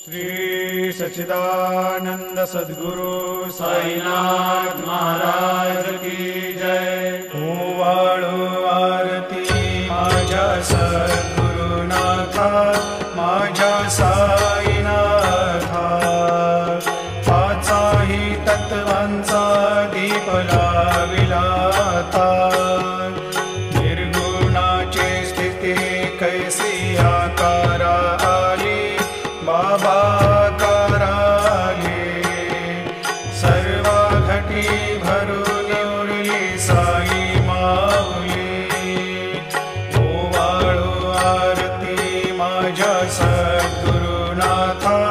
श्री सच्चिदानंद सद्गुरु साईनाथ महाराज की जय। ओवाळो आरती माझ्या सद्गुरुनाथा, माझ्या साईनाथा, पाचाही तत्वांचा दीप लाविला आता। निर्गुणाची स्थिती कैसी आकारा आली, बाबा कराले सर्व घटी भरून उरली साई माऊली। ओवाळो आरती माझ्या सद्गुरुनाथा,